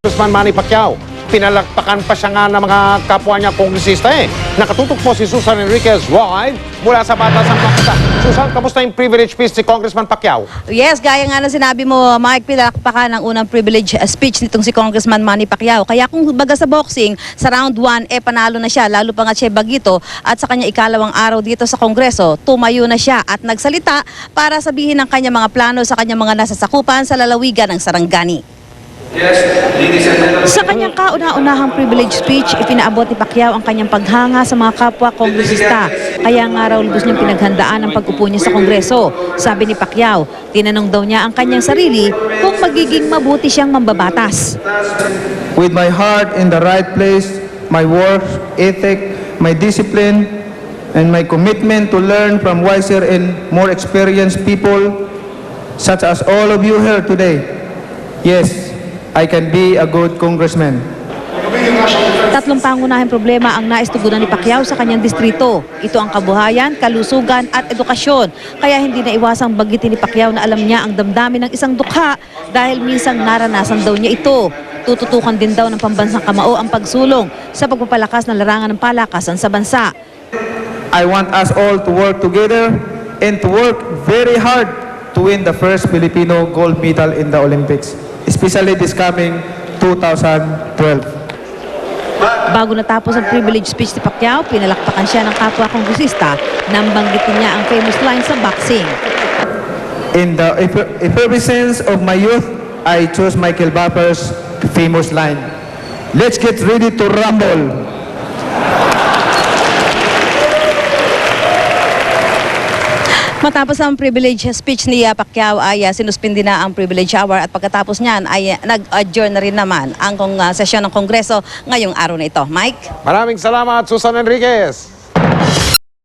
Congressman Manny Pacquiao. Pinalakpakan pa siya nga ng mga kapwa niya kongresista Nakatutok po si Susan Enriquez live mula sa Batasan Makata. Susan, kamusta yung privilege speech si Congressman Pacquiao? Yes, gaya nga na sinabi mo, Mike, pinalakpakan ang unang privilege speech nitong si Congressman Manny Pacquiao. Kaya kung baga sa boxing, sa round 1, panalo na siya, lalo pa nga siya bagito at sa kanya ikalawang araw dito sa Kongreso, tumayo na siya at nagsalita para sabihin ng kanya mga plano sa kanya mga nasasakupan sa lalawigan ng Sarangani. Sa kanyang kauna-unahang privilege speech, ipinaabot ni Pacquiao ang kanyang paghanga sa mga kapwa kongresista. Kaya nga raw lubos niyang pinaghandaan ang pag-upo niya sa Kongreso. Sabi ni Pacquiao, tinanong daw niya ang kanyang sarili kung magiging mabuti siyang mambabatas. With my heart in the right place, my work ethic, my discipline, and my commitment to learn from wiser and more experienced people, such as all of you here today, yes, I can be a good congressman. Tatlong pangunahing problema ang naistugunan ni Pacquiao sa kanyang distrito. Ito ang kabuhayan, kalusugan at edukasyon. Kaya hindi na iwasang bagitin ni Pacquiao na alam niya ang damdamin ng isang dukha dahil minsang naranasan daw niya ito. Tututukan din daw ng pambansang kamao ang pagsulong sa pagpapalakas ng larangan ng palakasan sa bansa. I want us all to work together and to work very hard to win the first Filipino gold medal in the Olympics, especially this coming 2012. Bago natapos ang privilege speech ni Pacquiao, pinalakpakan siya ng kapwa kongresista nang banggitin niya ang famous line sa boxing. In the effervescence of my youth, I chose Michael Buffer's famous line, "Let's get ready to rumble." Matapos ang privilege speech ni Pacquiao ay sinuspindi na ang privilege hour at pagkatapos niyan ay nag-adjourn na rin naman ang sesyon ng Kongreso ngayong araw na ito. Mike? Maraming salamat, Susan Enriquez.